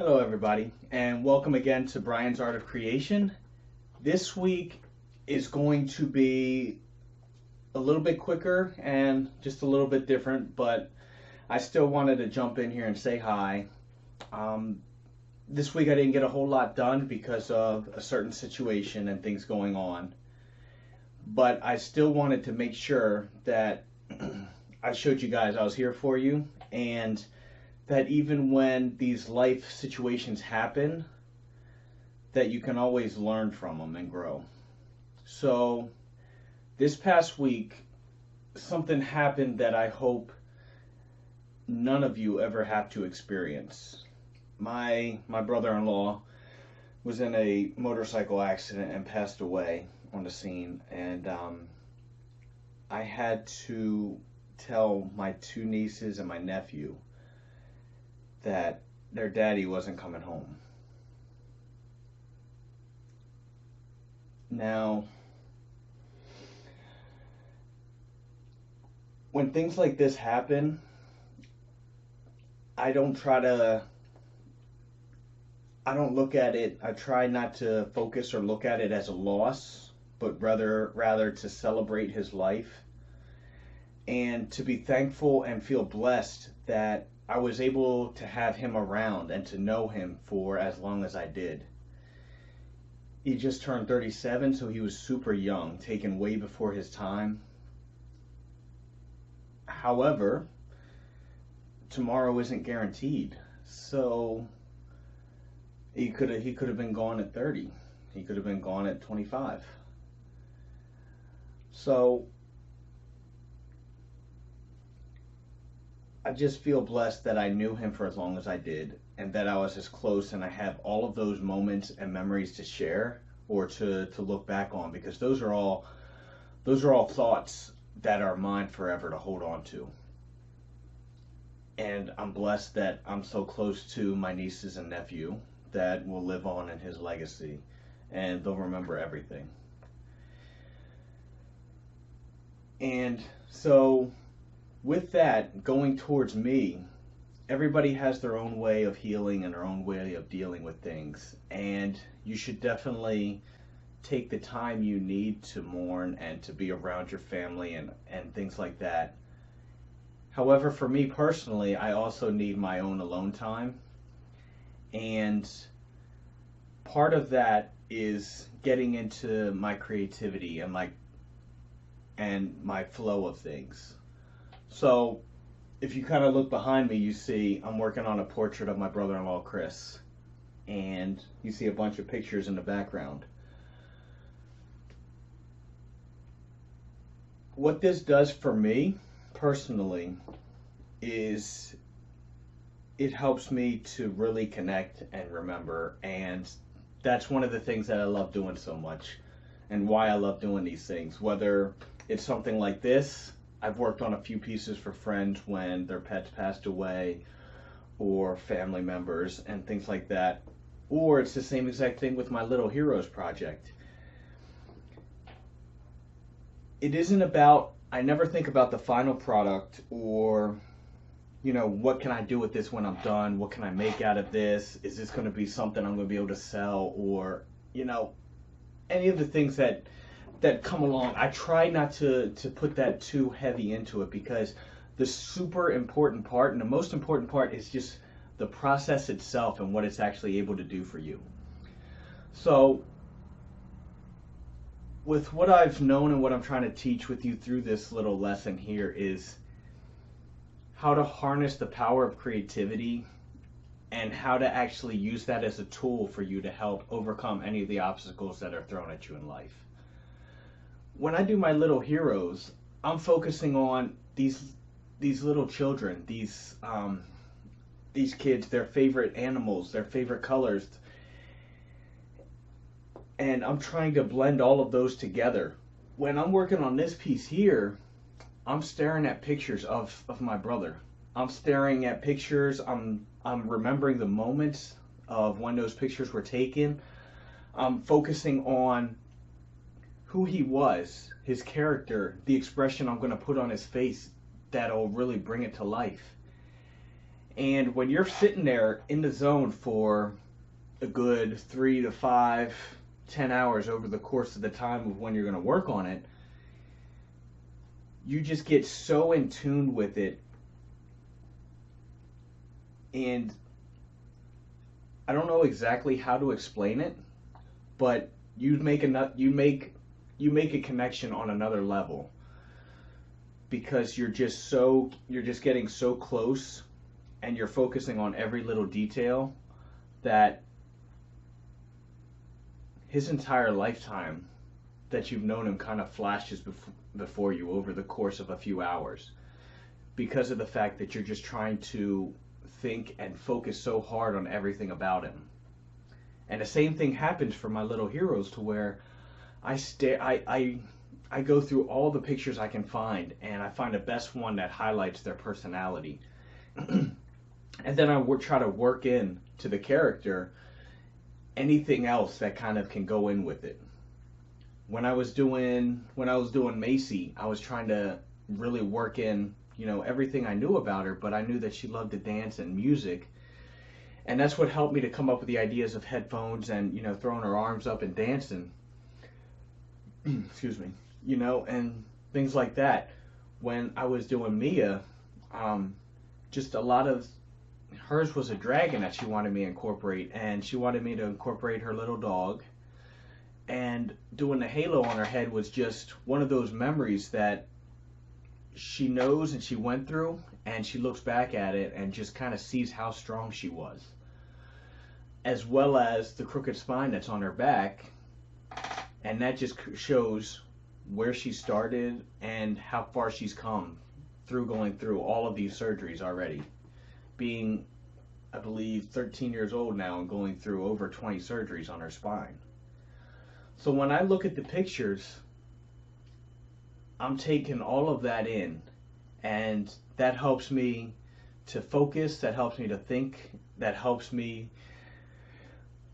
Hello, everybody, and welcome again to Brian's Art of Creation. This week is going to be a little bit quicker and just a little bit different, but I still wanted to jump in here and say hi. This week I didn't get a whole lot done because of a certain situation and things going on, but I still wanted to make sure that I showed you guys I was here for you, and that even when these life situations happen, that you can always learn from them and grow. So this past week, something happened that I hope none of you ever have to experience. My brother-in-law was in a motorcycle accident and passed away on the scene, and I had to tell my two nieces and my nephew that their daddy wasn't coming home. Now, when things like this happen, I don't look at it, I try not to focus or look at it as a loss, but rather to celebrate his life and to be thankful and feel blessed that I was able to have him around and to know him for as long as I did. He just turned 37, so he was super young, taken way before his time. However, tomorrow isn't guaranteed. So he could have been gone at 30. He could have been gone at 25. So I just feel blessed that I knew him for as long as I did, and that I was as close, and I have all of those moments and memories to share or to look back on, because those are all thoughts that are mine forever to hold on to. And I'm blessed that I'm so close to my nieces and nephew that will live on in his legacy, and they'll remember everything. And so with that going towards me, everybody has their own way of healing and their own way of dealing with things, and you should definitely take the time you need to mourn and to be around your family and things like that. However, for me personally, I also need my own alone time, and part of that is getting into my creativity and my flow of things. So if you kind of look behind me, you see I'm working on a portrait of my brother-in-law, Chris, and you see a bunch of pictures in the background. What this does for me personally is it helps me to really connect and remember, and that's one of the things that I love doing so much and why I love doing these things. Whether it's something like this, I've worked on a few pieces for friends when their pets passed away, or family members and things like that. Or it's the same exact thing with my Little Heroes project. It isn't about, I never think about the final product or, what can I do with this when I'm done? What can I make out of this? Is this going to be something I'm going to be able to sell? Or, any of the things that come along. I try not to put that too heavy into it, because the super important part and the most important part is just the process itself and what it's actually able to do for you. So with what I've known and what I'm trying to teach with you through this little lesson here is how to harness the power of creativity and how to actually use that as a tool for you to help overcome any of the obstacles that are thrown at you in life. When I do my Little Heroes, I'm focusing on these little children, these kids, their favorite animals, their favorite colors, and I'm trying to blend all of those together. When I'm working on this piece here, I'm staring at pictures of my brother. I'm staring at pictures. I'm remembering the moments of when those pictures were taken. I'm focusing on who he was, his character, the expression I'm going to put on his face that'll really bring it to life. And when you're sitting there in the zone for a good 3 to 5, 10 hours over the course of the time of when you're going to work on it, you just get so in tune with it. And I don't know exactly how to explain it, but you make a connection on another level, because you're just getting so close, and you're focusing on every little detail, that his entire lifetime that you've known him kind of flashes before you over the course of a few hours, because of the fact that you're just trying to think and focus so hard on everything about him. And the same thing happens for my little heroes, to where I go through all the pictures I can find, and I find the best one that highlights their personality. And then I would try to work in to the character anything else that kind of can go in with it. When I was doing Macy, I was trying to really work in, everything I knew about her, but I knew that she loved to dance and music. And that's what helped me to come up with the ideas of headphones and, throwing her arms up and dancing. Excuse me. And things like that. When I was doing Mia, just a lot of hers was a dragon that she wanted me to incorporate, and she wanted me to incorporate her little dog. And doing the halo on her head was just one of those memories that she knows and she went through, and she looks back at it and just kind of sees how strong she was, as well as the crooked spine that's on her back. And that just shows where she started and how far she's come through going through all of these surgeries already, being, I believe, 13 years old now and going through over 20 surgeries on her spine. So when I look at the pictures, I'm taking all of that in, and that helps me to focus, that helps me to think, that helps me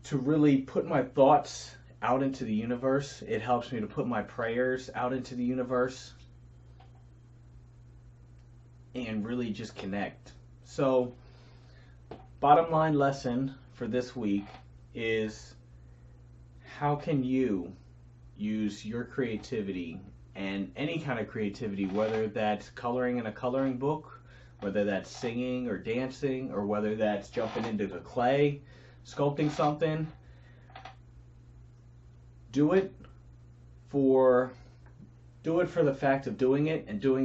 to really put my thoughts out into the universe. It helps me to put my prayers out into the universe and really just connect. So, bottom line lesson for this week is, how can you use your creativity, and any kind of creativity, whether that's coloring in a coloring book, whether that's singing or dancing, or whether that's jumping into the clay, sculpting something, do it for the fact of doing it, and do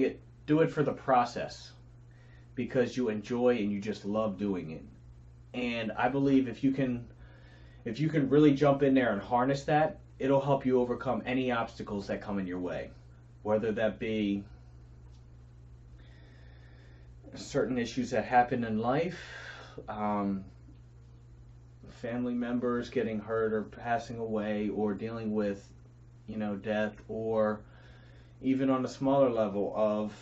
it for the process, because you enjoy and you just love doing it. And I believe if you can really jump in there and harness that, it'll help you overcome any obstacles that come in your way, whether that be certain issues that happen in life, family members getting hurt or passing away, or dealing with, death, or even on a smaller level of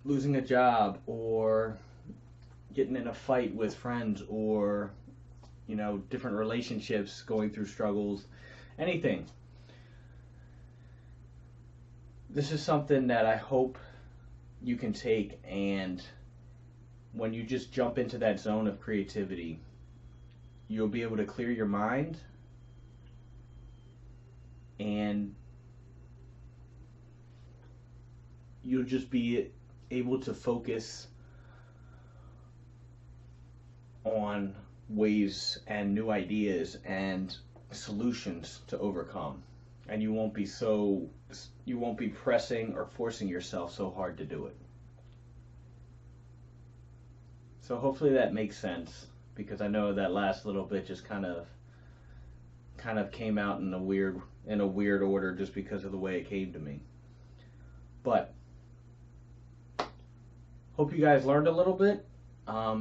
losing a job, or getting in a fight with friends, or different relationships, going through struggles, anything. This is something that I hope you can take, and when you just jump into that zone of creativity, you'll be able to clear your mind, and you'll just be able to focus on ways and new ideas and solutions to overcome. And you won't be pressing or forcing yourself so hard to do it. So hopefully that makes sense, because I know that last little bit just kind of came out in a weird order just because of the way it came to me. But hope you guys learned a little bit.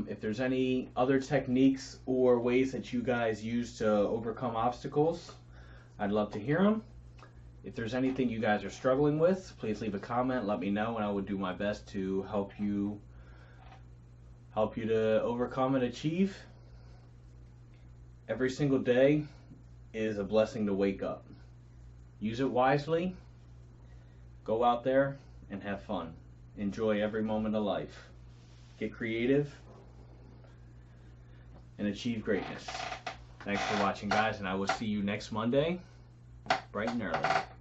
If there's any other techniques or ways that you guys use to overcome obstacles, I'd love to hear them. If there's anything you guys are struggling with, please leave a comment, let me know, and I will do my best to help you to overcome and achieve. Every single day is a blessing to wake up. Use it wisely. Go out there and have fun. Enjoy every moment of life. get creative, and achieve greatness. Thanks for watching, guys, and I will see you next Monday, bright and early.